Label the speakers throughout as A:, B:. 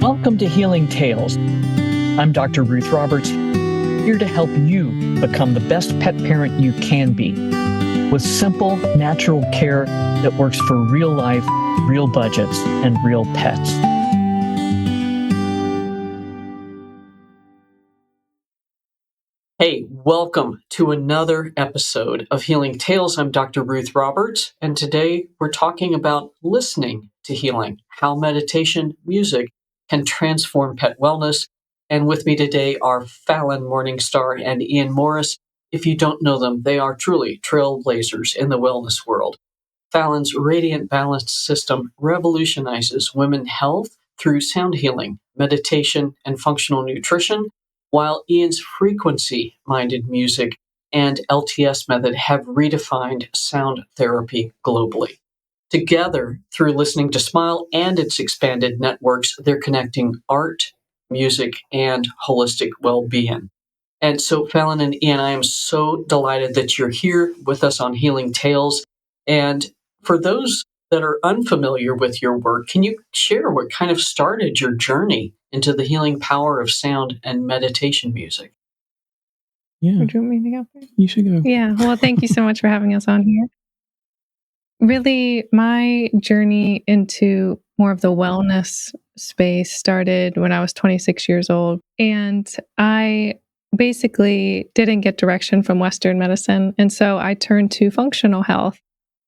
A: Welcome to Healing Tales. I'm Dr. Ruth Roberts, here to help you become the best pet parent you can be, with simple, natural care that works for real life, real budgets, and real pets. Hey, welcome to another episode of Healing Tales. I'm Dr. Ruth Roberts, and today we're talking about listening to healing, how meditation, music can transform pet wellness. And with me today are Falyn, Morningstar, and Ian Morris. If you don't know them, they are truly trailblazers in the wellness world. Falyn's Radiant Balance System revolutionizes women's health through sound healing, meditation, and functional nutrition, while Ian's frequency-minded music and LTS method have redefined sound therapy globally. Together, through Listening to Smile and its expanded networks, they're connecting art, music, and holistic well-being. And so, Falyn and Ian, I am so delighted that you're here with us on Healing Tales. And for those that are unfamiliar with your work, can you share what kind of started your journey into the healing power of sound and meditation music?
B: Yeah.
C: Would you want me to go first?
B: You should go.
C: Yeah. Well, thank you so much for having us on here. Really, my journey into more of the wellness space started when I was 26 years old. And I basically didn't get direction from Western medicine. And so I turned to functional health.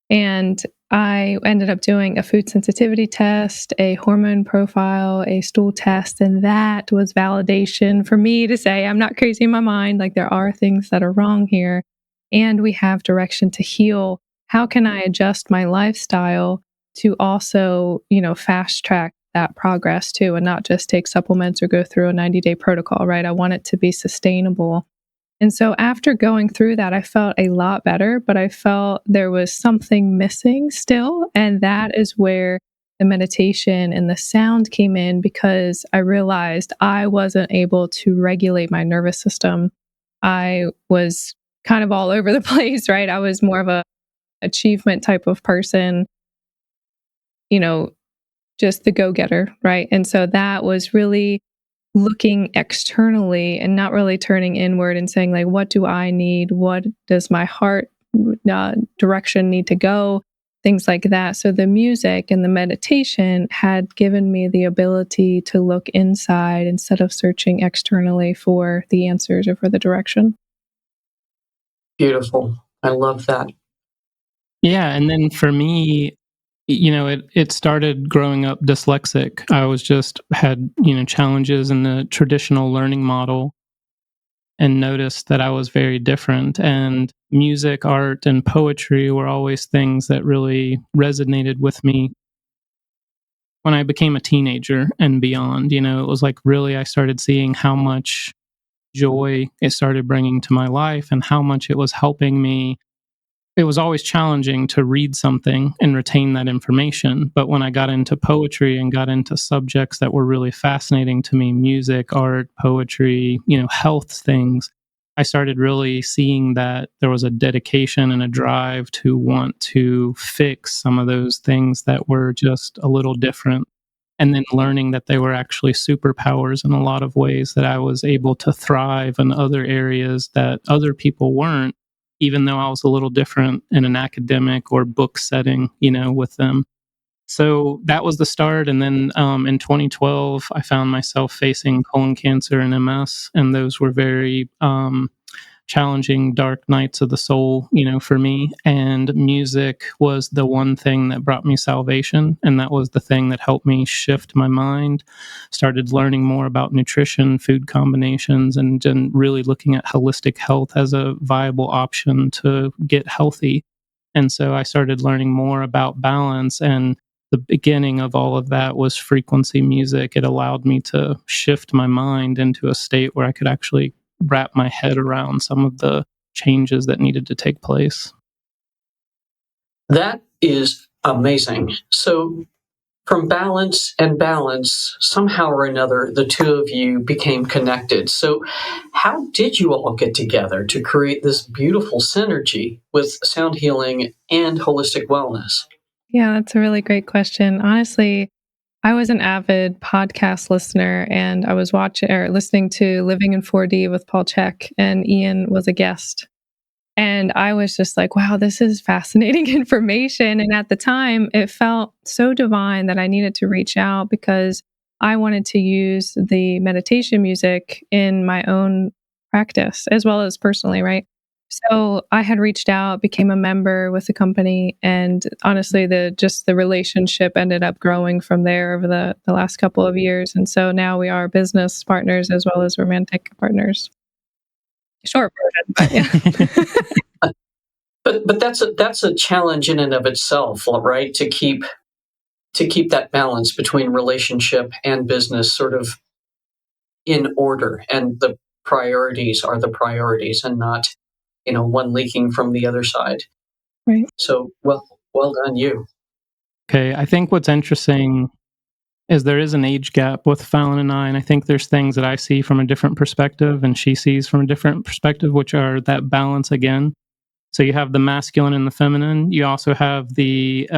C: And I ended up doing a food sensitivity test, a hormone profile, a stool test, and that was validation for me to say, I'm not crazy in my mind. Like, there are things that are wrong here, and we have direction to heal. How can I adjust my lifestyle to also, fast track that progress too, and not just take supplements or go through a 90-day protocol, right? I want it to be sustainable. And so after going through that, I felt a lot better, but I felt there was something missing still. And that is where the meditation and the sound came in, because I realized I wasn't able to regulate my nervous system. I was kind of all over the place, right? I was more of a achievement type of person, just the go-getter, right? And so that was really looking externally and not really turning inward and saying, like, what do I need? What does my heart direction need to go? Things like that. So the music and the meditation had given me the ability to look inside instead of searching externally for the answers or for the direction.
A: Beautiful. I love that.
B: Yeah. And then for me, it started growing up dyslexic. I was had challenges in the traditional learning model and noticed that I was very different. And music, art, and poetry were always things that really resonated with me. When I became a teenager and beyond, it was like really I started seeing how much joy it started bringing to my life and how much it was helping me. It was always challenging to read something and retain that information. But when I got into poetry and got into subjects that were really fascinating to me, music, art, poetry, health things, I started really seeing that there was a dedication and a drive to want to fix some of those things that were just a little different. And then learning that they were actually superpowers in a lot of ways, that I was able to thrive in other areas that other people weren't, even though I was a little different in an academic or book setting, with them. So that was the start. And then in 2012, I found myself facing colon cancer and MS. And those were very challenging, dark nights of the soul, for me. And music was the one thing that brought me salvation. And that was the thing that helped me shift my mind. Started learning more about nutrition, food combinations, and really looking at holistic health as a viable option to get healthy. And so I started learning more about balance, and the beginning of all of that was frequency music. It allowed me to shift my mind into a state where I could actually wrap my head around some of the changes that needed to take place.
A: That is amazing. So from balance and balance, somehow or another, the two of you became connected. So how did you all get together to create this beautiful synergy with sound healing and holistic wellness?
C: Yeah, that's a really great question. Honestly, I was an avid podcast listener, and I was watching or listening to Living in 4D with Paul Chek, and Ian was a guest. And I was just like, wow, this is fascinating information. And at the time, it felt so divine that I needed to reach out because I wanted to use the meditation music in my own practice as well as personally, right? So I had reached out, became a member with the company, and honestly, the relationship ended up growing from there over the last couple of years. And so now we are business partners as well as romantic partners. Short version, but yeah.
A: But that's a challenge in and of itself, right? To keep that balance between relationship and business sort of in order, and the priorities are the priorities, and not one leaking from the other side.
C: Right.
A: So well done you.
B: Okay, I think what's interesting is there is an age gap with Falyn and I, and I think there's things that I see from a different perspective and she sees from a different perspective, which are that balance again. So you have the masculine and the feminine. You also have the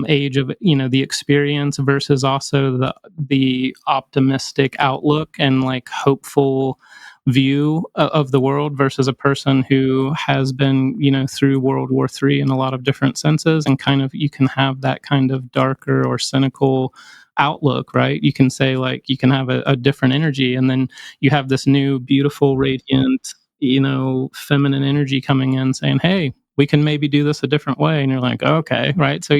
B: age of the experience versus also the optimistic outlook and like hopeful view of the world versus a person who has been through World War III in a lot of different senses, and kind of you can have that kind of darker or cynical outlook, right? You can say like you can have a different energy, and then you have this new beautiful radiant feminine energy coming in saying, hey, we can maybe do this a different way. And you're like, okay, right. So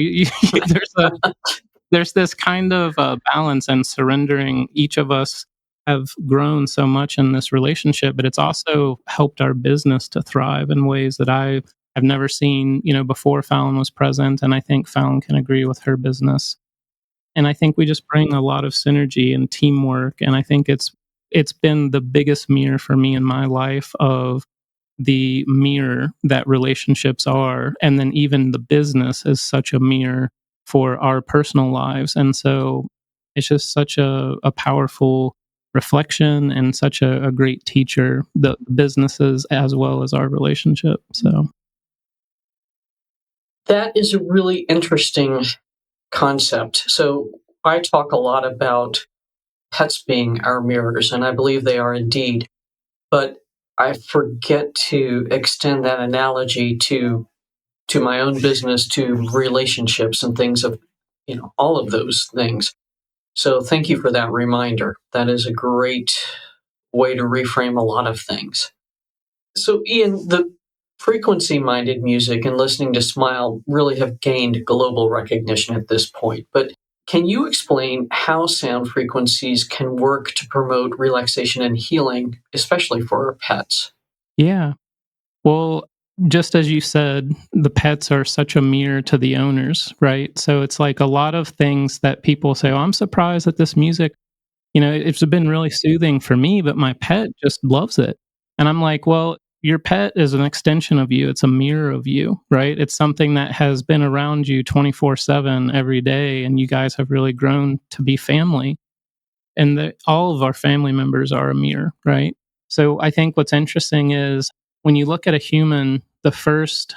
B: there's this kind of balance and surrendering. Each of us have grown so much in this relationship, but it's also helped our business to thrive in ways that I have never seen, before Falyn was present. And I think Falyn can agree with her business. And I think we just bring a lot of synergy and teamwork. And I think it's been the biggest mirror for me in my life of the mirror that relationships are. And then even the business is such a mirror for our personal lives. And so it's just such a powerful reflection and such a great teacher, the businesses as well as our relationship. So
A: That is a really interesting concept. So I talk a lot about pets being our mirrors, and I believe they are indeed. But I forget to extend that analogy to my own business, to relationships and things of all of those things. So thank you for that reminder. That is a great way to reframe a lot of things. So Ian, the frequency minded music and listening to Smile really have gained global recognition at this point. But can you explain how sound frequencies can work to promote relaxation and healing, especially for our pets?
B: yeah. Well, just as you said, the pets are such a mirror to the owners, right? So it's like a lot of things that people say, oh, I'm surprised that this music, it's been really soothing for me, but my pet just loves it. And I'm like, well, your pet is an extension of you. It's a mirror of you, right? It's something that has been around you 24/7 every day. And you guys have really grown to be family. And all of our family members are a mirror, right? So I think what's interesting is when you look at a human, the first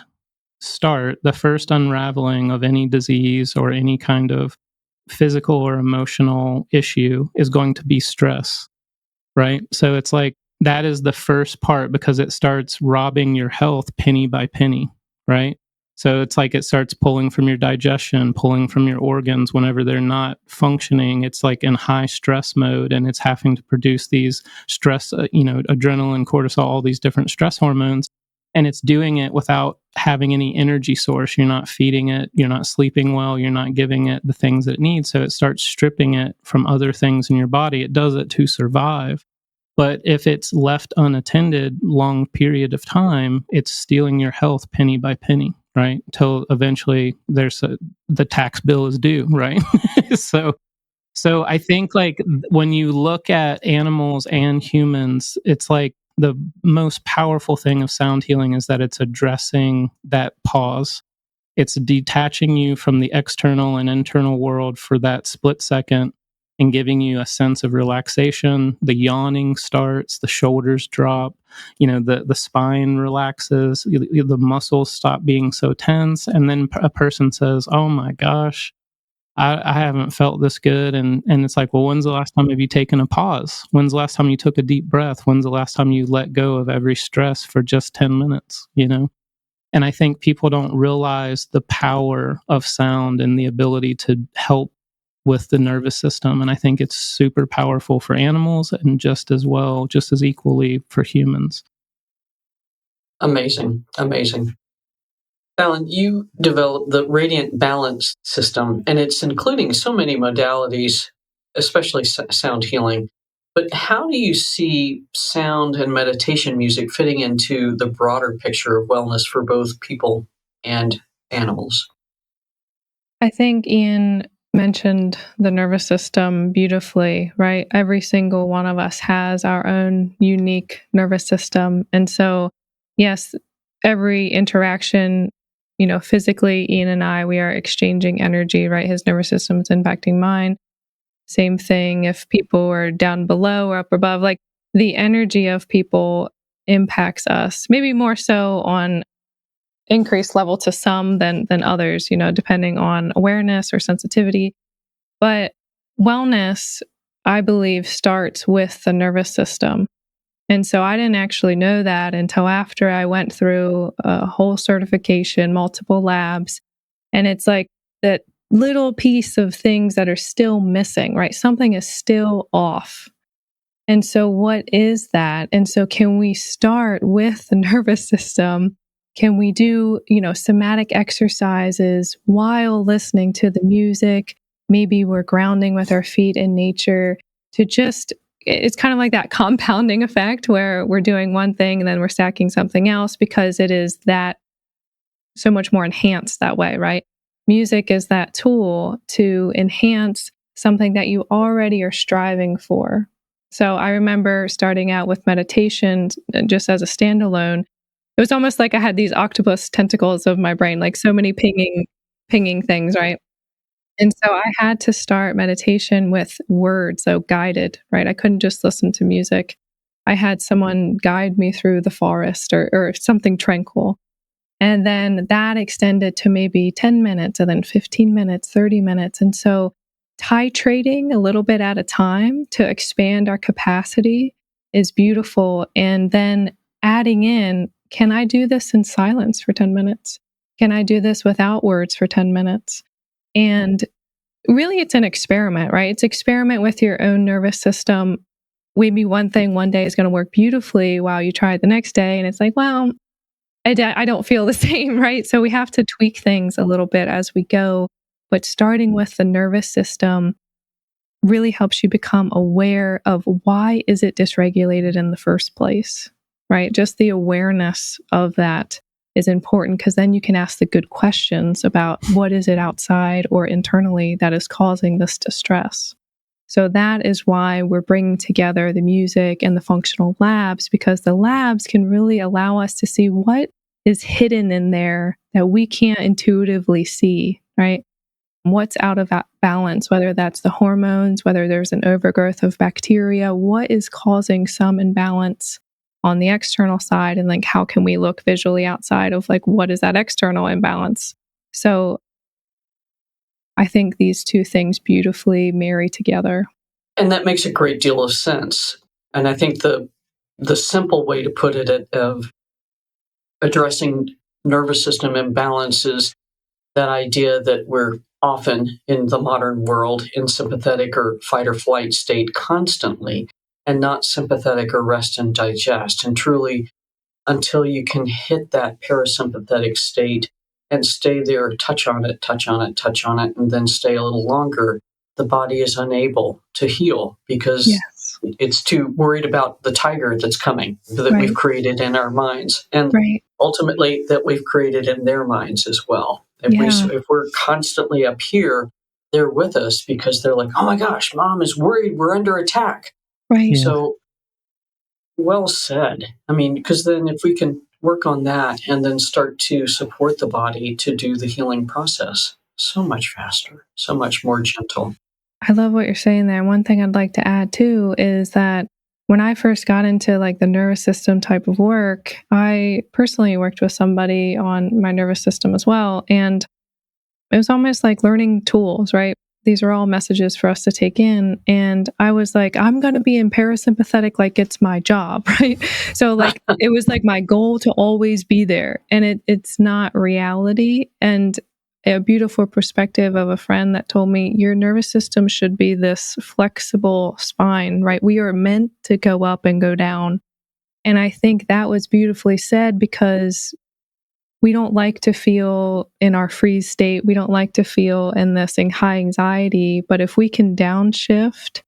B: unraveling of any disease or any kind of physical or emotional issue is going to be stress, right? So it's like that is the first part because it starts robbing your health penny by penny, right? So it's like it starts pulling from your digestion, pulling from your organs whenever they're not functioning. It's like in high stress mode and it's having to produce these stress, adrenaline, cortisol, all these different stress hormones. And it's doing it without having any energy source. You're not feeding it, you're not sleeping well, you're not giving it the things that it needs. So it starts stripping it from other things in your body. It does it to survive. But if it's left unattended long period of time, it's stealing your health penny by penny, right? Until eventually the tax bill is due, right? so I think like when you look at animals and humans, it's like the most powerful thing of sound healing is that it's addressing that pause. It's detaching you from the external and internal world for that split second and giving you a sense of relaxation. The yawning starts, the shoulders drop, the spine relaxes, the muscles stop being so tense. And then a person says, oh my gosh, I haven't felt this good. And it's like, well, when's the last time have you taken a pause? When's the last time you took a deep breath? When's the last time you let go of every stress for just 10 minutes, you know? And I think people don't realize the power of sound and the ability to help with the nervous system. And I think it's super powerful for animals and just as equally for humans.
A: Amazing. Amazing. Falyn, you developed the Radiant Balance system, and it's including so many modalities, especially sound healing. But how do you see sound and meditation music fitting into the broader picture of wellness for both people and animals?
C: I think Ian mentioned the nervous system beautifully, right? Every single one of us has our own unique nervous system. And so, yes, every interaction, physically, Ian and I, we are exchanging energy, right? His nervous system is impacting mine. Same thing if people are down below or up above, like the energy of people impacts us, maybe more so on increased level to some than others, depending on awareness or sensitivity. But wellness, I believe, starts with the nervous system. And so I didn't actually know that until after I went through a whole certification, multiple labs. And it's like that little piece of things that are still missing, right? Something is still off. And so what is that? And so can we start with the nervous system? Can we do, somatic exercises while listening to the music? Maybe we're grounding with our feet in nature to just, it's kind of like that compounding effect where we're doing one thing and then we're stacking something else because it is that so much more enhanced that way, right? Music is that tool to enhance something that you already are striving for. So I remember starting out with meditation just as a standalone. It was almost like I had these octopus tentacles of my brain, like so many pinging things, right? And so I had to start meditation with words, so guided, right? I couldn't just listen to music. I had someone guide me through the forest or something tranquil. And then that extended to maybe 10 minutes and then 15 minutes, 30 minutes. And so titrating a little bit at a time to expand our capacity is beautiful. And then adding in, can I do this in silence for 10 minutes? Can I do this without words for 10 minutes? And really, it's an experiment, right? It's experiment with your own nervous system. Maybe one thing one day is going to work beautifully while you try it the next day. And it's like, well, I don't feel the same, right? So we have to tweak things a little bit as we go. But starting with the nervous system really helps you become aware of why is it dysregulated in the first place, right? Just the awareness of that is important because then you can ask the good questions about what is it outside or internally that is causing this distress. So that is why we're bringing together the music and the functional labs, because the labs can really allow us to see what is hidden in there that we can't intuitively see, right? What's out of balance, whether that's the hormones, whether there's an overgrowth of bacteria, what is causing some imbalance on the external side, and like how can we look visually outside of like what is that external imbalance. So I think these two things beautifully marry together.
A: And that makes a great deal of sense. And I think the simple way to put it of addressing nervous system imbalance is that idea that we're often in the modern world in sympathetic or fight or flight state constantly and not sympathetic or rest and digest. And truly, until you can hit that parasympathetic state and stay there, touch on it, touch on it, touch on it, and then stay a little longer, the body is unable to heal because
C: Yes.
A: it's too worried about the tiger that's coming that
C: Right.
A: we've created in our minds. And
C: Right.
A: ultimately that we've created in their minds as well. If we're constantly up here, they're with us because they're like, oh my gosh, mom is worried we're under attack.
C: Right.
B: Yeah.
A: So well said. I mean, because then if we can work on that and then start to support the body to do the healing process, so much faster, so much more gentle.
C: I love what you're saying there. One thing I'd like to add too is that when I first got into like the nervous system type of work, I personally worked with somebody on my nervous system as well. And it was almost like learning tools, right? these are all messages for us to take in. And I was like, I'm going to be in parasympathetic like it's my job, right? So like it was like my goal to always be there, and it's not reality. And a beautiful perspective of a friend that told me your nervous system should be this flexible spine, right? We are meant to go up and go down. And I think that was beautifully said, because we don't like to feel in our freeze state. We don't like to feel in this high anxiety. But if we can downshift,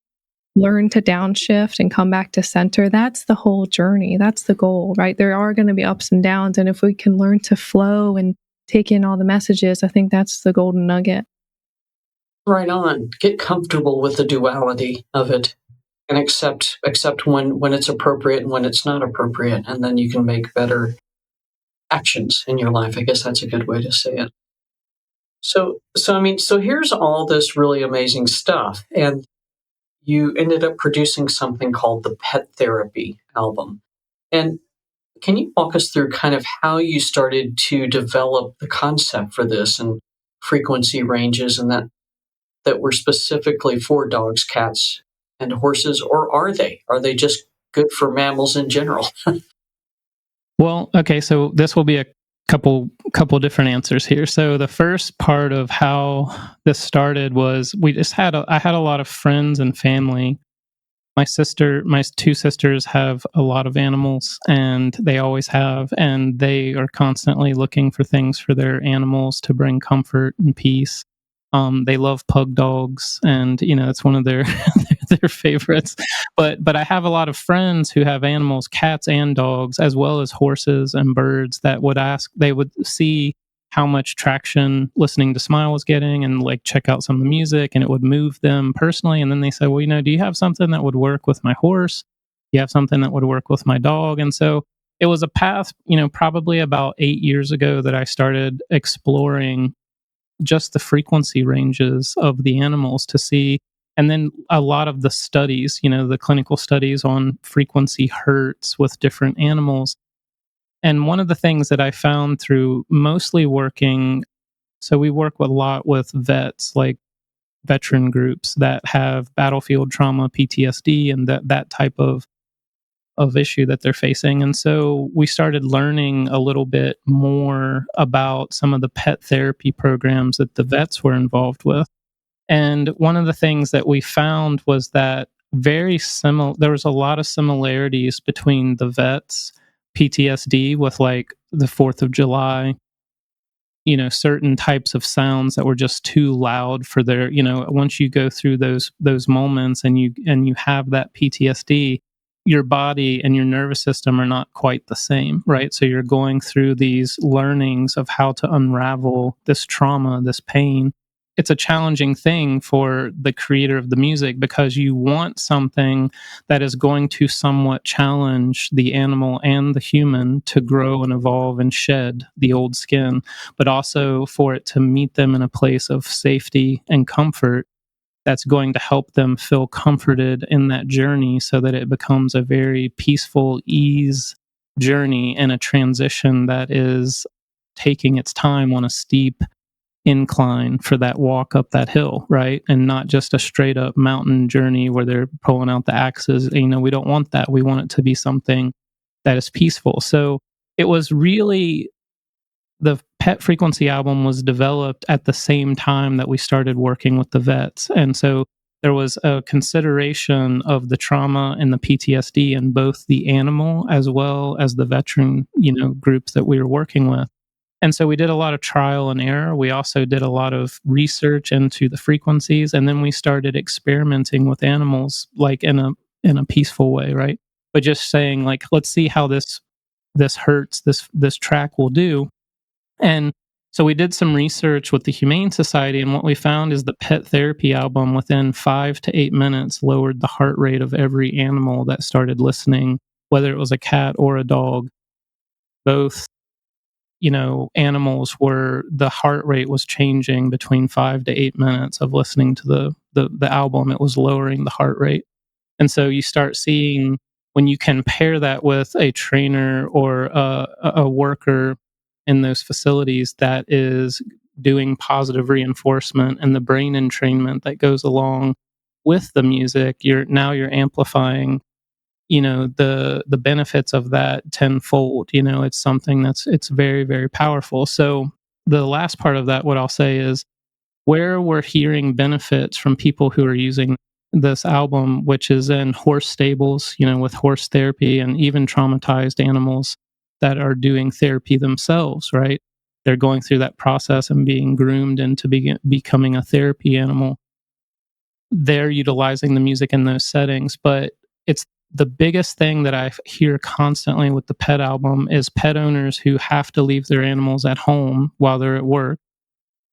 C: learn to downshift and come back to center, that's the whole journey. That's the goal, right? There are going to be ups and downs. And if we can learn to flow and take in all the messages, I think that's the golden nugget.
A: Right on. Get comfortable with the duality of it and accept when it's appropriate and when it's not appropriate. And then you can make better actions in your life. I guess that's a good way to say it. So here's all this really amazing stuff. And you ended up producing something called the Pet Therapy album. And can you walk us through kind of how you started to develop the concept for this and frequency ranges and that were specifically for dogs, cats, and horses, or are they? Are they just good for mammals in general?
B: Well, okay, so this will be a couple different answers here. So the first part of how this started was I had a lot of friends and family. My two sisters have a lot of animals, and they always have, and they are constantly looking for things for their animals to bring comfort and peace. They love pug dogs, and it's one of their their favorites. But I have a lot of friends who have animals, cats and dogs, as well as horses and birds, that would ask. They would see how much traction listening to Smile was getting, and like check out some of the music, and it would move them personally. And then they said, well, do you have something that would work with my horse? Do you have something that would work with my dog? And so it was a path, probably about 8 years ago, that I started exploring just the frequency ranges of the animals to see. And then a lot of the studies, the clinical studies on frequency hertz with different animals. And one of the things that I found through mostly working, so we work a lot with vets, like veteran groups that have battlefield trauma, PTSD, and that type of issue that they're facing. And so we started learning a little bit more about some of the pet therapy programs that the vets were involved with. And one of the things that we found was that there was a lot of similarities between the vets PTSD with like the 4th of July, certain types of sounds that were just too loud for their, once you go through those moments and you have that PTSD, your body and your nervous system are not quite the same, right? So you're going through these learnings of how to unravel this trauma, this pain. It's a challenging thing for the creator of the music, because you want something that is going to somewhat challenge the animal and the human to grow and evolve and shed the old skin, but also for it to meet them in a place of safety and comfort that's going to help them feel comforted in that journey, so that it becomes a very peaceful ease journey and a transition that is taking its time on a steep incline for that walk up that hill, right? And not just a straight up mountain journey where they're pulling out the axes. We don't want that. We want it to be something that is peaceful. So it was really, the Pet Frequency album was developed at the same time that we started working with the vets. And so there was a consideration of the trauma and the PTSD in both the animal as well as the veteran, groups that we were working with. And so we did a lot of trial and error. We also did a lot of research into the frequencies, and then we started experimenting with animals, like in a peaceful way, right? But just saying, like, let's see how this hurts, this track will do. And so we did some research with the Humane Society, and what we found is the Pet Therapy album, within 5 to 8 minutes, lowered the heart rate of every animal that started listening, whether it was a cat or a dog. Both animals were, the heart rate was changing between 5 to 8 minutes of listening to the album. It was lowering the heart rate. And so you start seeing, when you can pair that with a trainer or a worker in those facilities that is doing positive reinforcement and the brain entrainment that goes along with the music, you're amplifying, the benefits of that tenfold. It's something it's very, very powerful. So the last part of that, what I'll say is, where we're hearing benefits from people who are using this album, which is in horse stables, with horse therapy, and even traumatized animals that are doing therapy themselves, right? They're going through that process and being groomed into becoming a therapy animal. They're utilizing the music in those settings. But it's the biggest thing that I hear constantly with the pet album is pet owners who have to leave their animals at home while they're at work,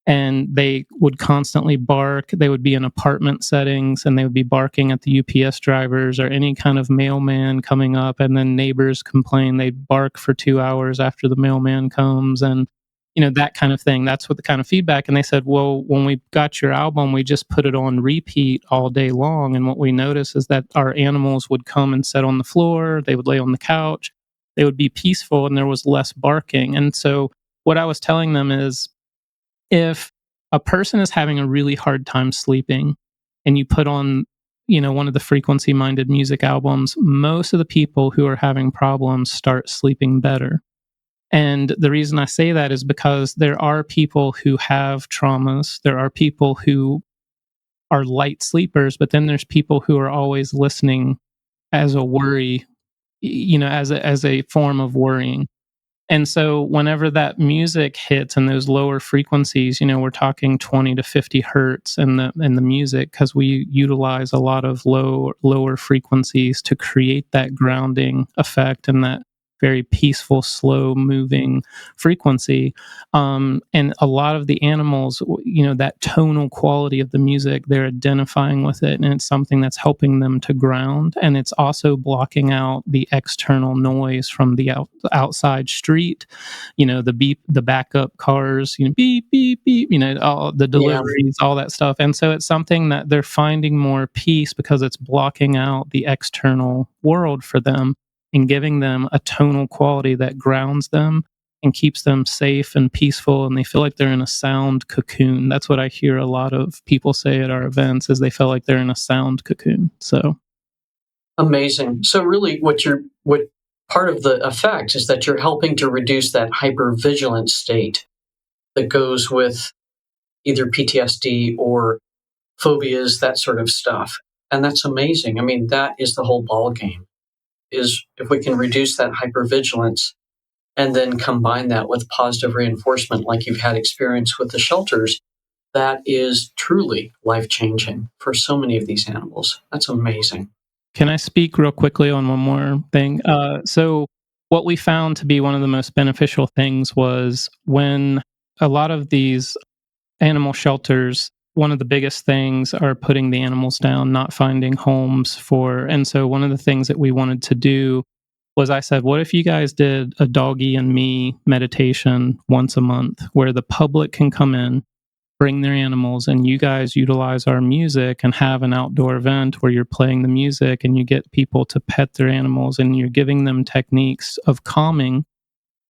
B: and they would constantly bark. They would be in apartment settings and they would be barking at the UPS drivers or any kind of mailman coming up, and then neighbors complain. They'd bark for 2 hours after the mailman comes, and that kind of thing. That's what the kind of feedback. And they said, well, when we got your album, we just put it on repeat all day long, and what we noticed is that our animals would come and sit on the floor, they would lay on the couch, they would be peaceful, and there was less barking. And so what I was telling them is, if a person is having a really hard time sleeping and you put on, one of the frequency minded music albums, most of the people who are having problems start sleeping better. And the reason I say that is because there are people who have traumas. There are people who are light sleepers, but then there's people who are always listening as a worry, as a form of worrying. And so whenever that music hits and those lower frequencies, we're talking 20 to 50 hertz in the music, because we utilize a lot of lower frequencies to create that grounding effect and that very peaceful, slow moving frequency. And a lot of the animals, that tonal quality of the music, they're identifying with it, and it's something that's helping them to ground. And it's also blocking out the external noise from the outside street, the beep, the backup cars, beep, beep, beep, all the deliveries, all that stuff. And so it's something that they're finding more peace because it's blocking out the external world for them and giving them a tonal quality that grounds them and keeps them safe and peaceful, and they feel like they're in a sound cocoon. That's what I hear a lot of people say at our events, is they feel like they're in a sound cocoon. So
A: amazing. So really what part of the effect is that you're helping to reduce that hypervigilant state that goes with either PTSD or phobias, that sort of stuff. And that's amazing. I mean, that is the whole ball game, is if we can reduce that hypervigilance and then combine that with positive reinforcement, like you've had experience with the shelters, that is truly life-changing for so many of these animals. That's amazing.
B: Can I speak real quickly on one more thing? So what we found to be one of the most beneficial things was when a lot of these animal shelters, one of the biggest things are putting the animals down, not finding homes for. And so one of the things that we wanted to do was, I said, what if you guys did a doggy and me meditation once a month where the public can come in, bring their animals, and you guys utilize our music and have an outdoor event where you're playing the music and you get people to pet their animals and you're giving them techniques of calming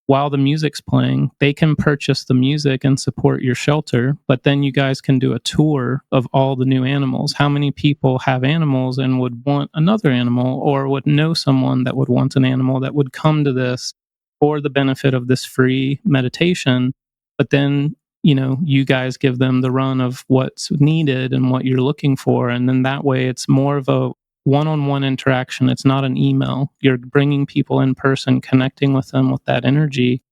B: while the music's playing. They can purchase the music and support your shelter, but then you guys can do a tour of all the new animals. How many people have animals and would want another animal, or would know someone that would want an animal, that would come to this for the benefit of this free meditation? But then, you guys give them the run of what's needed and what you're looking for. And then that way it's more of a one-on-one interaction. It's not an email. You're bringing people in person, connecting with them with that energy.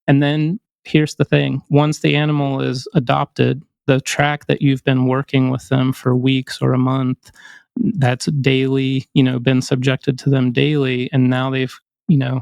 B: And then here's the thing. Once the animal is adopted, the track that you've been working with them for weeks or a month, that's daily, been subjected to them daily. And now they've,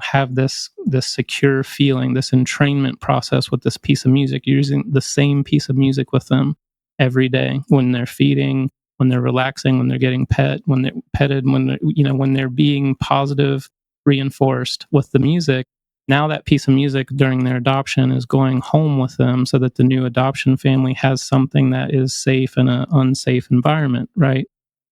B: have this secure feeling, this entrainment process with this piece of music. You're using the same piece of music with them every day when they're feeding, when they're relaxing, when they're getting when they're petted, when they're being positive reinforced with the music. Now that piece of music during their adoption is going home with them, so that the new adoption family has something that is safe in an unsafe environment, right?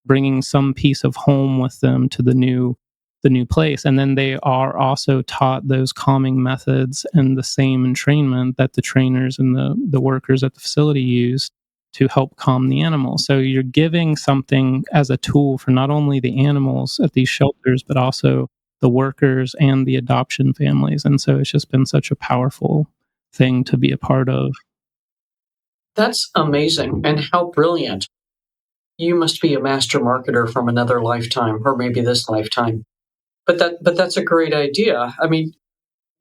B: Bringing some piece of home with them to the new the new place. And then they are also taught those calming methods and the same entrainment that the trainers and the workers at the facility use to help calm the animals. So you're giving something as a tool for not only the animals at these shelters, but also the workers and the adoption families. And so it's just been such a powerful thing to be a part of.
A: That's amazing. And how brilliant. You must be a master marketer from another lifetime, or maybe this lifetime. But that's a great idea. I mean,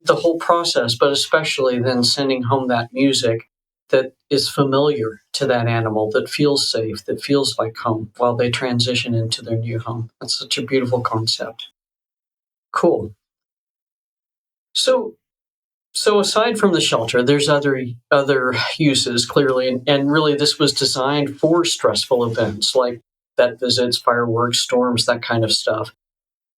A: the whole process, but especially then sending home that music that is familiar to that animal, that feels safe, that feels like home while they transition into their new home. That's such a beautiful concept. Cool. So so aside from the shelter, there's other uses clearly, and really this was designed for stressful events like vet visits, fireworks, storms, that kind of stuff.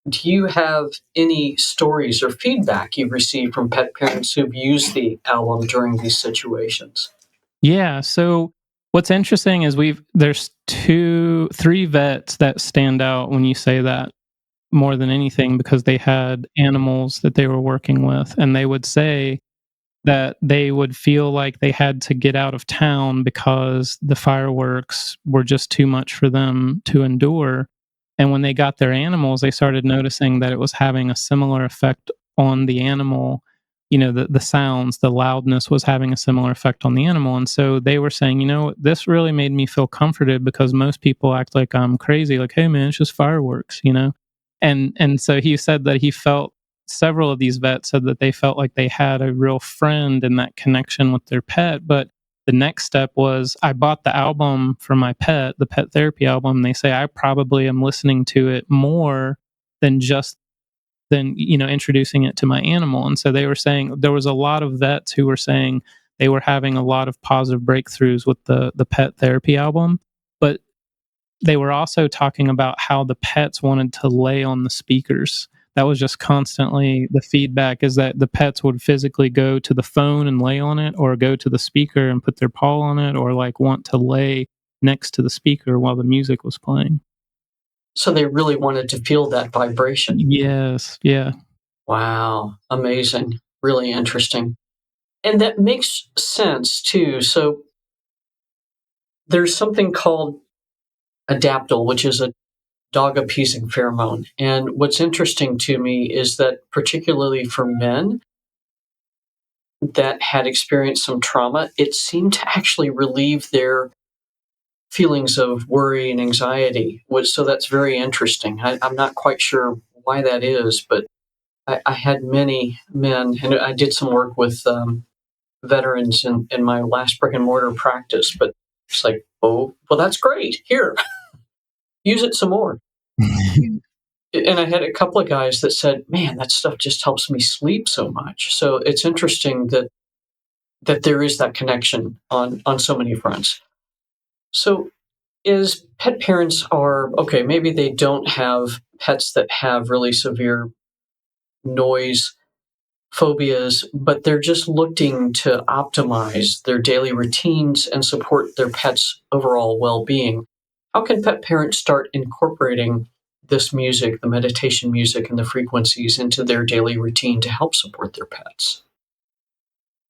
A: Do you have any stories or feedback you've received from pet parents who've used the album during these situations?
B: Yeah. So what's interesting is there's three vets that stand out when you say that more than anything because they had animals that they were working with, and they would say that they would feel like they had to get out of town because the fireworks were just too much for them to endure. And when they got their animals, they started noticing that it was having a similar effect on the animal. The sounds, the loudness was having a similar effect on the animal. And so they were saying, this really made me feel comforted because most people act like I'm crazy, like, hey man, it's just fireworks. And so he said that he felt several of these vets said that they felt like they had a real friend in that connection with their pet. But the next step was I bought the album for my pet, the pet therapy album. They say I probably am listening to it more than just than introducing it to my animal. And so they were saying there was a lot of vets who were saying they were having a lot of positive breakthroughs with the pet therapy album. But they were also talking about how the pets wanted to lay on the speakers. That was just constantly the feedback, is that the pets would physically go to the phone and lay on it, or go to the speaker and put their paw on it, or like want to lay next to the speaker while the music was playing.
A: So they really wanted to feel that vibration.
B: Yes. Yeah.
A: Wow, amazing. Really interesting. And that makes sense too. So there's something called adaptyl, which is a dog appeasing pheromone. And what's interesting to me is that, particularly for men that had experienced some trauma, it seemed to actually relieve their feelings of worry and anxiety. So that's very interesting. I'm not quite sure why that is, but I had many men, and I did some work with veterans in my last brick and mortar practice, but it's like, oh, well, that's great. Here, use it some more. And I had a couple of guys that said, man, that stuff just helps me sleep so much. So it's interesting that there is that connection on so many fronts. So is pet parents are okay, maybe they don't have pets that have really severe noise phobias, but they're just looking to optimize their daily routines and support their pets' overall well-being. How can pet parents start incorporating this music, the meditation music and the frequencies, into their daily routine to help support their pets?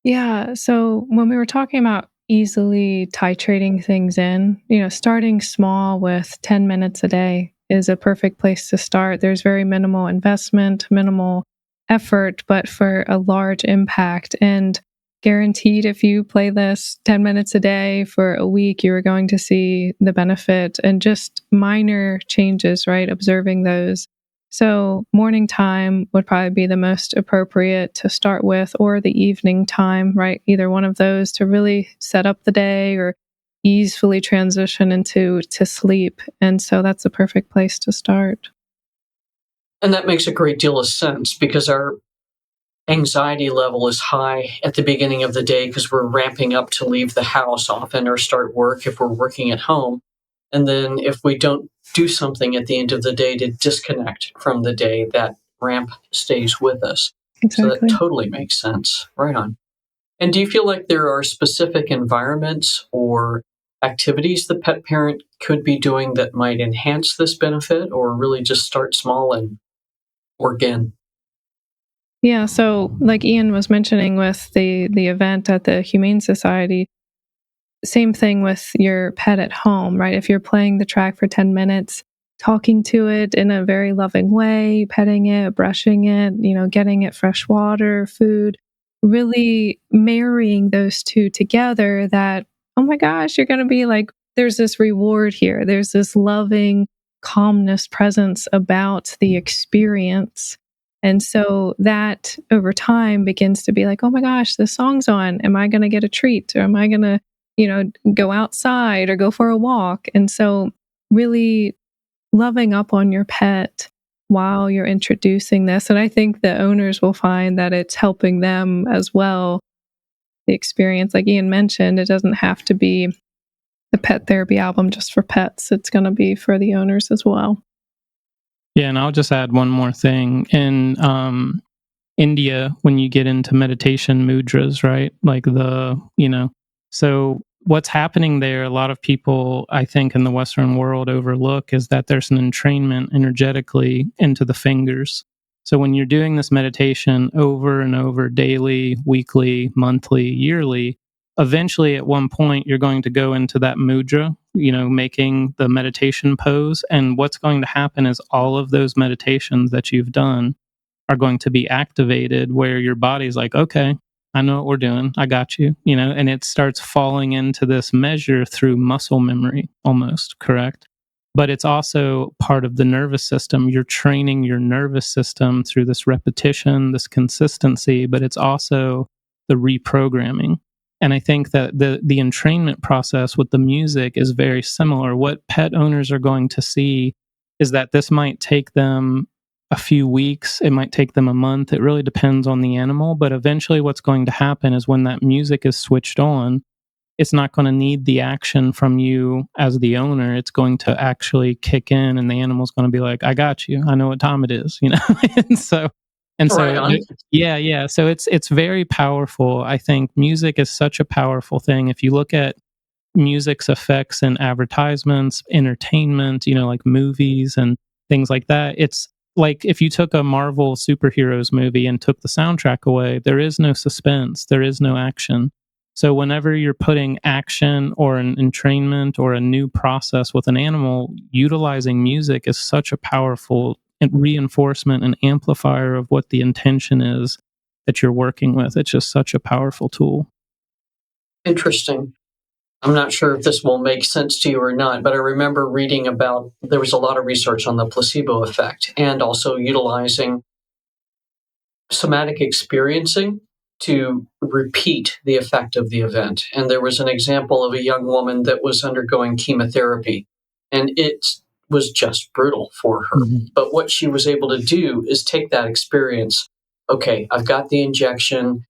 C: Yeah. So when we were talking about easily titrating things in, starting small with 10 minutes a day is a perfect place to start. There's very minimal investment, minimal effort, but for a large impact. And guaranteed, if you play this 10 minutes a day for a week, you are going to see the benefit, and just minor changes, right? Observing those. So morning time would probably be the most appropriate to start with, or the evening time, right? Either one of those to really set up the day or easily transition into sleep. And so that's a perfect place to start.
A: And that makes a great deal of sense because our anxiety level is high at the beginning of the day because we're ramping up to leave the house often or start work if we're working at home. And then if we don't do something at the end of the day to disconnect from the day, that ramp stays with us. So that
C: Exactly.
A: totally makes sense. Right on. And do you feel like there are specific environments or activities the pet parent could be doing that might enhance this benefit, or really just start small and Organ.
C: Yeah, so like Ian was mentioning with the event at the Humane Society, same thing with your pet at home, right? If you're playing the track for 10 minutes, talking to it in a very loving way, petting it, brushing it, getting it fresh water, food, really marrying those two together that, oh my gosh, you're going to be like, there's this reward here. There's this loving calmness presence about the experience. And so that over time begins to be like, oh my gosh, this song's on. Am I going to get a treat? Or am I going to go outside or go for a walk? And so really loving up on your pet while you're introducing this. And I think the owners will find that it's helping them as well. The experience, like Ian mentioned, it doesn't have to be the pet therapy album just for pets. It's going to be for the owners as well.
B: Yeah, and I'll just add one more thing. In India, when you get into meditation mudras, right? Like so what's happening there, a lot of people, I think, in the Western world overlook is that there's an entrainment energetically into the fingers. So when you're doing this meditation over and over, daily, weekly, monthly, yearly, eventually at one point you're going to go into that mudra, making the meditation pose. And what's going to happen is all of those meditations that you've done are going to be activated where your body's like, okay, I know what we're doing. I got you, and it starts falling into this measure through muscle memory almost, correct? But it's also part of the nervous system. You're training your nervous system through this repetition, this consistency, but it's also the reprogramming. And I think that the entrainment process with the music is very similar. What pet owners are going to see is that this might take them a few weeks, it might take them a month. It really depends on the animal. But eventually, what's going to happen is when that music is switched on, it's not going to need the action from you as the owner. It's going to actually kick in, and the animal's going to be like, "I got you. I know what time it is." and so,
A: Right on.
B: yeah. So it's very powerful. I think music is such a powerful thing. If you look at music's effects in advertisements, entertainment, like movies and things like that. It's like if you took a Marvel superheroes movie and took the soundtrack away, there is no suspense, there is no action. So whenever you're putting action or an entrainment or a new process with an animal, utilizing music is such a powerful reinforcement and amplifier of what the intention is that you're working with. It's just such a powerful tool.
A: Interesting. I'm not sure if this will make sense to you or not, but I remember reading about there was a lot of research on the placebo effect and also utilizing somatic experiencing to repeat the effect of the event. And there was an example of a young woman that was undergoing chemotherapy, and it was just brutal for her.
B: Mm-hmm.
A: But what she was able to do is take that experience. Okay, I've got the injection.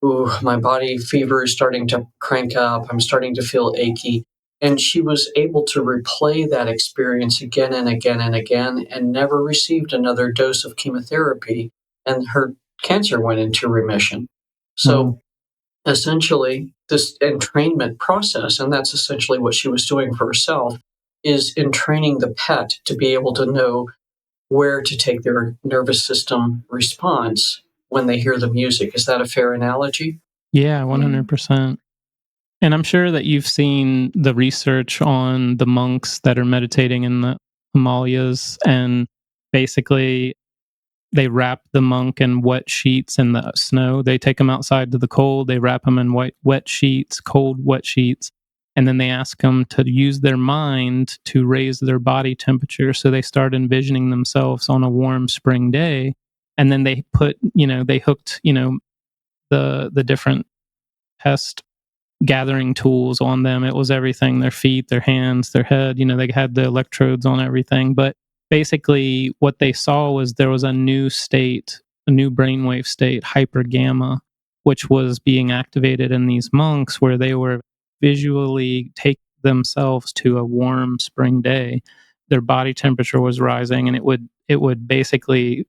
A: Ooh, my body fever is starting to crank up. I'm starting to feel achy. And she was able to replay that experience again and again and again and never received another dose of chemotherapy. And her cancer went into remission. So essentially, this entrainment process, and that's essentially what she was doing for herself, is entraining the pet to be able to know where to take their nervous system response when they hear the music. Is that a fair analogy?
B: Yeah, 100%. And I'm sure that you've seen the research on the monks that are meditating in the Himalayas, and basically they wrap the monk in wet sheets in the snow. They take them outside to the cold, they wrap them in wet sheets, cold, wet sheets, and then they ask them to use their mind to raise their body temperature. So they start envisioning themselves on a warm spring day. And then they they hooked, the different test gathering tools on them. It was everything, their feet, their hands, their head, they had the electrodes on everything. But basically what they saw was there was a new state, a new brainwave state, hyper gamma, which was being activated in these monks where they were visually take themselves to a warm spring day. Their body temperature was rising, and it would basically,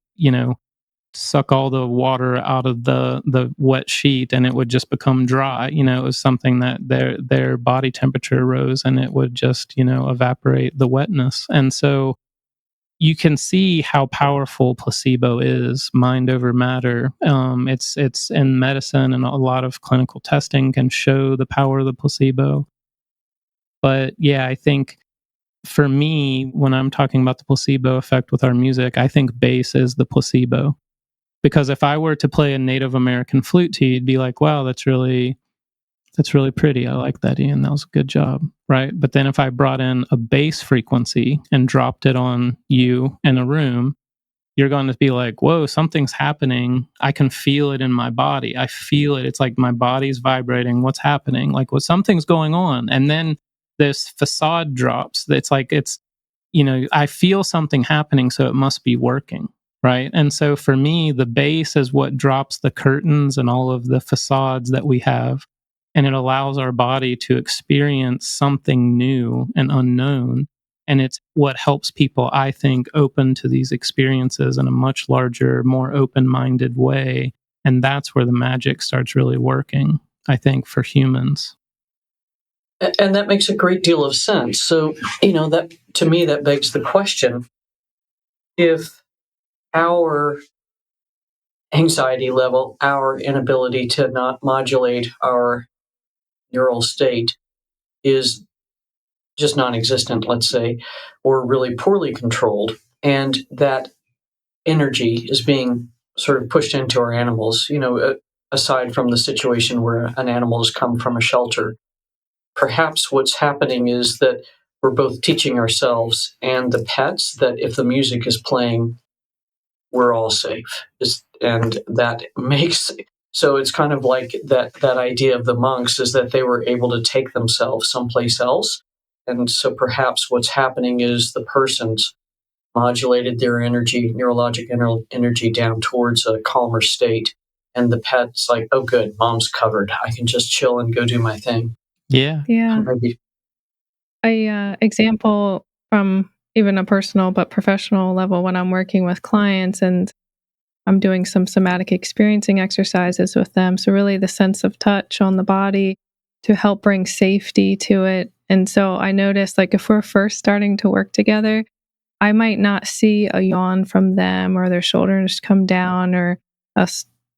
B: suck all the water out of the wet sheet, and it would just become dry. It was something that their body temperature rose, and it would just evaporate the wetness. And so you can see how powerful placebo is, mind over matter. It's in medicine, and a lot of clinical testing can show the power of the placebo. But yeah, I think for me, when I'm talking about the placebo effect with our music, I think bass is the placebo. Because if I were to play a Native American flute to you, you'd be like, wow, that's really pretty. I like that, Ian. That was a good job. Right. But then if I brought in a bass frequency and dropped it on you in a room, you're going to be like, whoa, something's happening. I can feel it in my body. I feel it. It's like my body's vibrating. What's happening? Like, well, something's going on. And then this facade drops. It's like, I feel something happening, so it must be working. Right. And so for me, the bass is what drops the curtains and all of the facades that we have. And it allows our body to experience something new and unknown. And it's what helps people, I think, open to these experiences in a much larger, more open-minded way. And that's where the magic starts really working, I think, for humans.
A: And that makes a great deal of sense. So, that to me, that begs the question, if our anxiety level, our inability to not modulate our neural state is just non-existent, let's say, or really poorly controlled, and that energy is being sort of pushed into our animals, aside from the situation where an animal has come from a shelter, perhaps what's happening is that we're both teaching ourselves and the pets that if the music is playing, we're all safe. And that makes, so it's kind of like that idea of the monks is that they were able to take themselves someplace else. And so perhaps what's happening is the person's modulated their energy, neurologic energy down towards a calmer state. And the pet's like, oh, good, mom's covered. I can just chill and go do my thing.
B: Yeah.
A: Maybe.
C: A example from even a personal but professional level when I'm working with clients and I'm doing some somatic experiencing exercises with them. So really the sense of touch on the body to help bring safety to it. And so I noticed, like, if we're first starting to work together, I might not see a yawn from them or their shoulders come down or a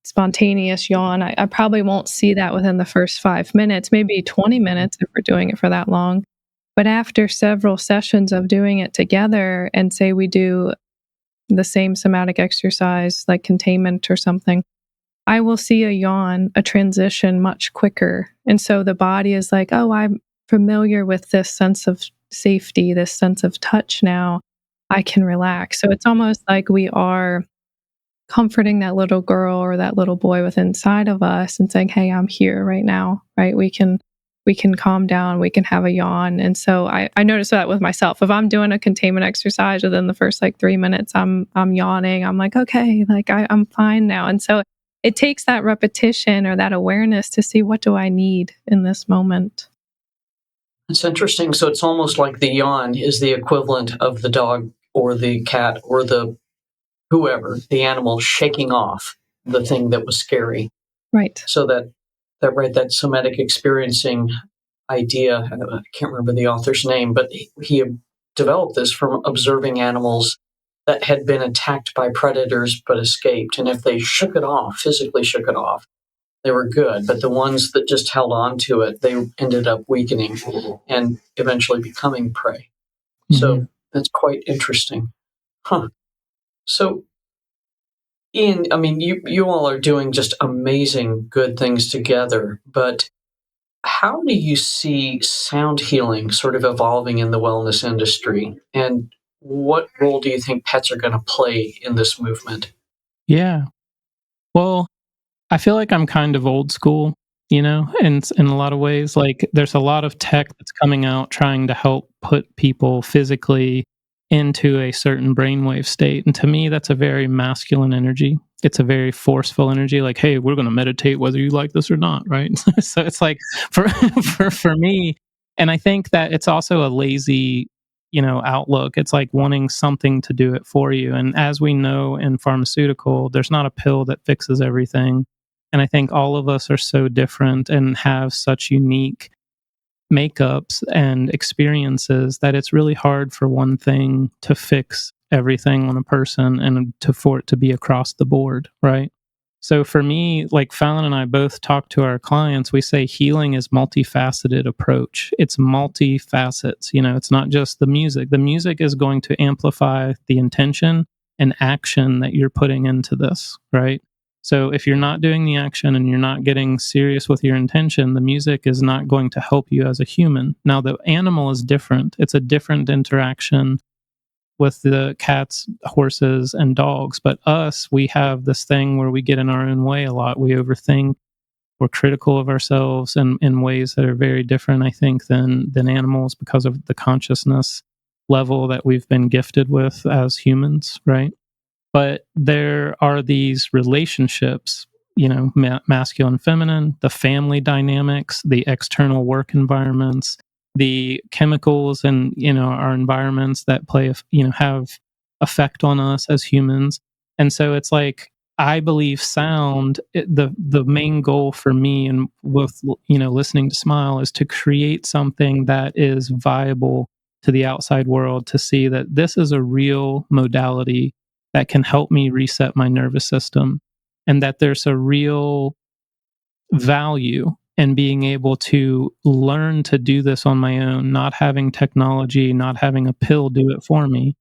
C: spontaneous yawn. I probably won't see that within the first 5 minutes, maybe 20 minutes if we're doing it for that long. But after several sessions of doing it together, and say we do the same somatic exercise, like containment or something, I will see a yawn, a transition much quicker. And so the body is like, oh, I'm familiar with this sense of safety, this sense of touch now. I can relax. So it's almost like we are comforting that little girl or that little boy within inside of us and saying, hey, I'm here right now, right? We can calm down, we can have a yawn. And so I notice that with myself. If I'm doing a containment exercise within the first 3 minutes, I'm yawning. I'm like, okay, I'm fine now. And so it takes that repetition or that awareness to see, what do I need in this moment?
A: It's interesting. So it's almost like the yawn is the equivalent of the dog or the cat or the whoever, the animal shaking off the thing that was scary.
C: Right.
A: So that somatic experiencing idea, I can't remember the author's name, but he developed this from observing animals that had been attacked by predators but escaped. And if they physically shook it off, they were good. But the ones that just held on to it, they ended up weakening and eventually becoming prey.
B: Mm-hmm.
A: So that's quite interesting. Huh. So, Ian, I mean, you all are doing just amazing, good things together, but how do you see sound healing sort of evolving in the wellness industry? And what role do you think pets are going to play in this movement?
B: Yeah. Well, I feel like I'm kind of old school, in a lot of ways. Like, there's a lot of tech that's coming out trying to help put people physically into a certain brainwave state. And to me, that's a very masculine energy. It's a very forceful energy. Like, hey, we're going to meditate whether you like this or not, right? So it's like for me, and I think that it's also a lazy, outlook. It's like wanting something to do it for you. And as we know in pharmaceutical, there's not a pill that fixes everything. And I think all of us are so different and have such unique makeups and experiences that it's really hard for one thing to fix everything on a person and for it to be across the board, right? So for me, like Falyn and I both talk to our clients, we say healing is multifaceted approach. It's multifacets. It's not just the music. The music is going to amplify the intention and action that you're putting into this, right? So if you're not doing the action and you're not getting serious with your intention, the music is not going to help you as a human. Now, the animal is different. It's a different interaction with the cats, horses, and dogs. But us, we have this thing where we get in our own way a lot. We overthink. We're critical of ourselves in ways that are very different, I think, than animals because of the consciousness level that we've been gifted with as humans, right? But there are these relationships, masculine, feminine, the family dynamics, the external work environments, the chemicals and, our environments that have effect on us as humans. And so it's like, I believe the main goal for me and with, listening to Smile is to create something that is viable to the outside world to see that this is a real modality that can help me reset my nervous system, and that there's a real value in being able to learn to do this on my own, not having technology, not having a pill do it for me,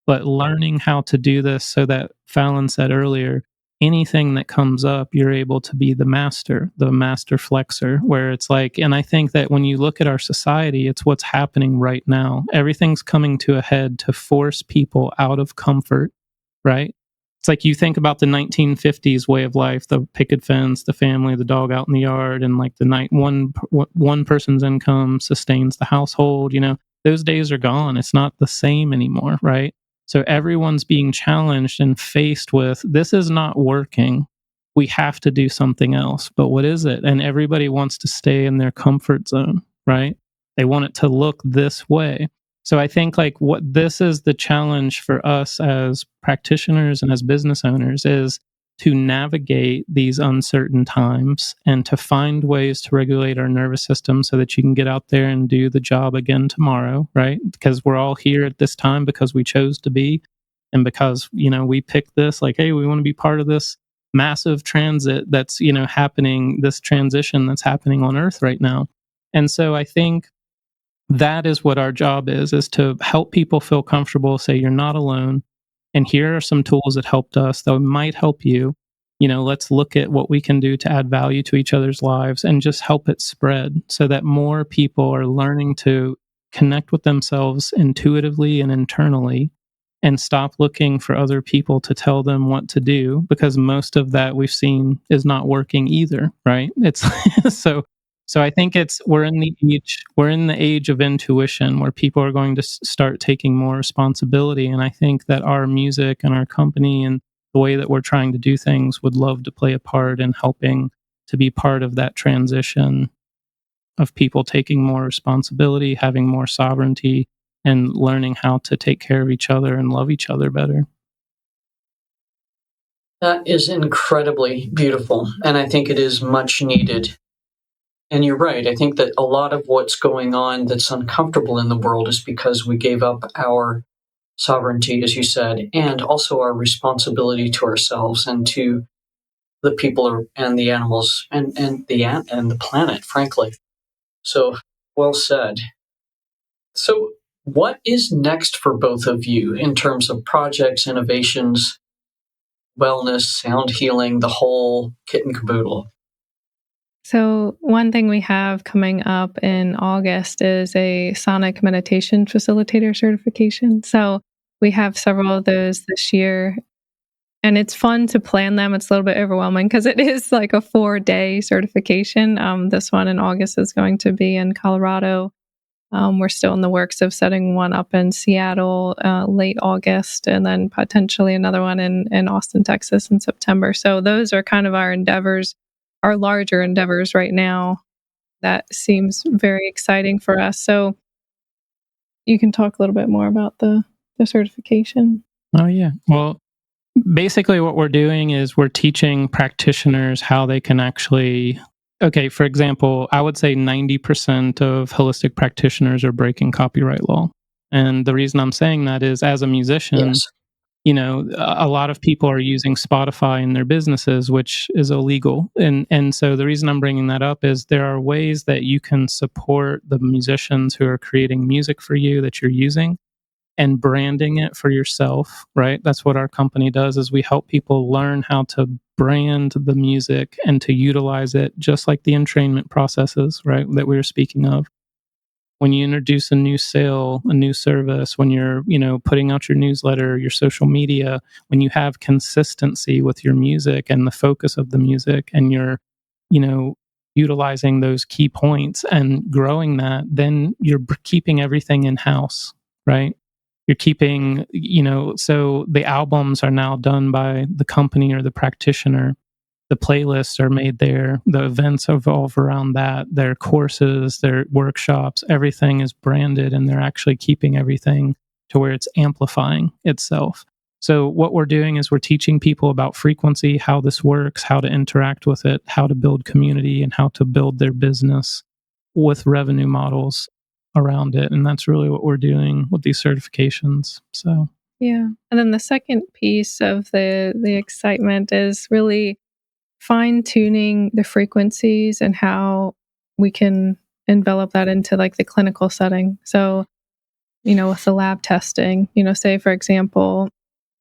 B: but learning how to do this so that Falyn said earlier, anything that comes up, you're able to be the master flexor, where it's like, and I think that when you look at our society, it's what's happening right now. Everything's coming to a head to force people out of comfort, right? It's like you think about the 1950s way of life, the picket fence, the family, the dog out in the yard, and like the night one person's income sustains the household. Those days are gone. It's not the same anymore, right? So everyone's being challenged and faced with, this is not working. We have to do something else. But what is it? And everybody wants to stay in their comfort zone, right? They want it to look this way. So I think like what this is the challenge for us as practitioners and as business owners is to navigate these uncertain times and to find ways to regulate our nervous system so that you can get out there and do the job again tomorrow, right? Because we're all here at this time because we chose to be, and because, we picked this, like, hey, we want to be part of this massive transit that's, happening, this transition that's happening on Earth right now. And so I think that is what our job is to help people feel comfortable, say you're not alone. And here are some tools that helped us that might help you. Let's look at what we can do to add value to each other's lives and just help it spread so that more people are learning to connect with themselves intuitively and internally and stop looking for other people to tell them what to do, because most of that we've seen is not working either, right? It's so I think we're in the age of intuition where people are going to start taking more responsibility, and I think that our music and our company and the way that we're trying to do things would love to play a part in helping to be part of that transition of people taking more responsibility, having more sovereignty, and learning how to take care of each other and love each other better.
A: That is incredibly beautiful, and I think it is much needed. And you're right. I think that a lot of what's going on that's uncomfortable in the world is because we gave up our sovereignty, as you said, and also our responsibility to ourselves and to the people and the animals and the planet, frankly. So, well said. So, what is next for both of you in terms of projects, innovations, wellness, sound healing, the whole kit and caboodle?
C: So, one thing we have coming up in August is a sonic meditation facilitator certification. So, we have several of those this year, and it's fun to plan them. It's a little bit overwhelming because it is like a 4-day certification. This one in August is going to be in Colorado. We're still in the works of setting one up in Seattle late August, and then potentially another one in Austin, Texas in September. So those are kind of our endeavors, our larger endeavors right now. That seems very exciting for us. So you can talk a little bit more about the certification.
B: Oh, yeah. Well, basically what we're doing is we're teaching practitioners how they can actually, okay, for example, I would say 90% of holistic practitioners are breaking copyright law. And the reason I'm saying that is, as a musician,
A: Yes.
B: a lot of people are using Spotify in their businesses, which is illegal. And so the reason I'm bringing that up is there are ways that you can support the musicians who are creating music for you that you're using and branding it for yourself, right? That's what our company does, is we help people learn how to brand the music and to utilize it, just like the entrainment processes, right, that we were speaking of. When you introduce a new sale, a new service, when you're, putting out your newsletter, your social media, when you have consistency with your music and the focus of the music, and you're, you know, utilizing those key points and growing that, then you're keeping everything in house, right? You're keeping, so the albums are now done by the company or the practitioner. The playlists are made there. The events evolve around that. Their courses, their workshops, everything is branded, and they're actually keeping everything to where it's amplifying itself. So what we're doing is we're teaching people about frequency, how this works, how to interact with it, how to build community, and how to build their business with revenue models around it. And that's really what we're doing with these certifications. So
C: Yeah. And then the second piece of the excitement is really fine-tuning the frequencies and how we can envelop that into like the clinical setting. So, with the lab testing, say for example,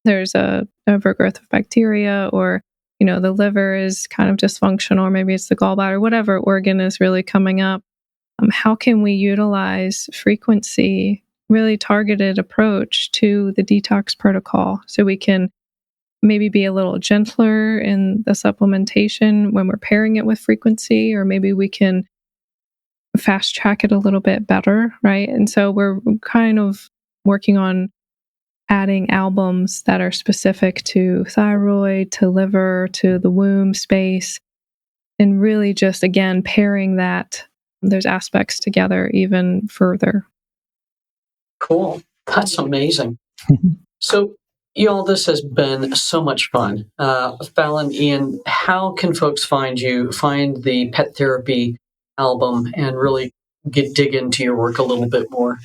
C: there's a overgrowth of bacteria, or the liver is kind of dysfunctional, or maybe it's the gallbladder, whatever organ is really coming up. How can we utilize frequency, really targeted approach to the detox protocol, so we can maybe be a little gentler in the supplementation when we're pairing it with frequency, or maybe we can fast track it a little bit better, right? And so we're kind of working on adding albums that are specific to thyroid, to liver, to the womb space, and really just, again, pairing those aspects together even further.
A: Cool. That's amazing. So, y'all, this has been so much fun. Falyn, Ian, how can folks find you, find the pet therapy album, and really dig into your work a little bit more?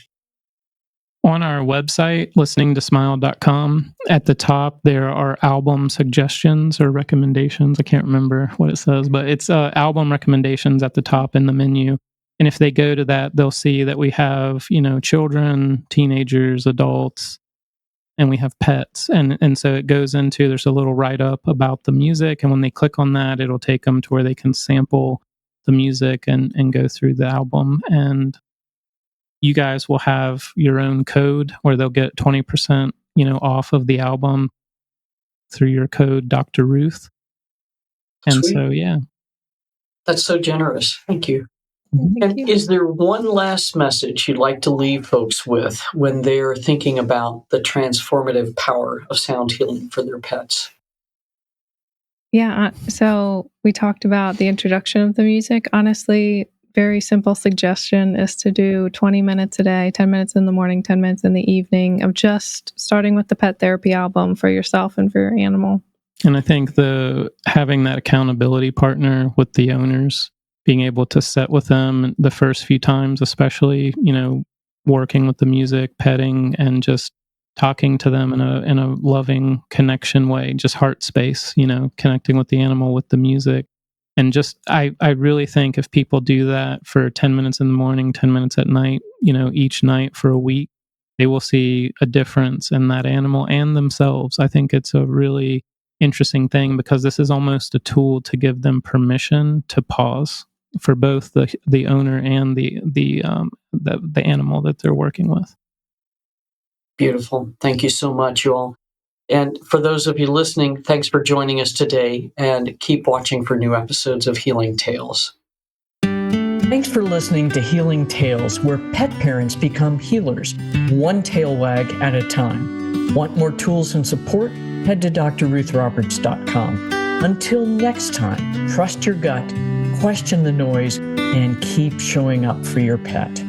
B: on our website, listeningtosmile.com, at the top, there are album suggestions or recommendations. I can't remember what it says, but it's album recommendations at the top in the menu. And if they go to that, they'll see that we have, children, teenagers, adults, and we have pets. And so it goes into, there's a little write-up about the music. And when they click on that, it'll take them to where they can sample the music and go through the album. And you guys will have your own code where they'll get 20%, off of the album through your code, Dr. Ruth. And
A: Sweet.
B: so, yeah.
A: That's so generous. Thank you.
C: Thank
A: And
C: you.
A: is there one last message you'd like to leave folks with when they're thinking about the transformative power of sound healing for their pets?
C: Yeah. So we talked about the introduction of the music. Honestly, very simple suggestion is to do 20 minutes a day, 10 minutes in the morning, 10 minutes in the evening, of just starting with the pet therapy album for yourself and for your animal.
B: And I think having that accountability partner with the owners, being able to sit with them the first few times, especially, working with the music, petting, and just talking to them in a loving connection way, just heart space, connecting with the animal with the music. And just, I really think if people do that for 10 minutes in the morning, 10 minutes at night, each night for a week, they will see a difference in that animal and themselves. I think it's a really interesting thing, because this is almost a tool to give them permission to pause for both the owner and the animal that they're working with.
A: Beautiful. Thank you so much, you all. And for those of you listening, thanks for joining us today, and keep watching for new episodes of Healing Tales. Thanks for listening to Healing Tales, where pet parents become healers, one tail wag at a time. Want more tools and support? Head to drruthroberts.com. Until next time, trust your gut, question the noise, and keep showing up for your pet.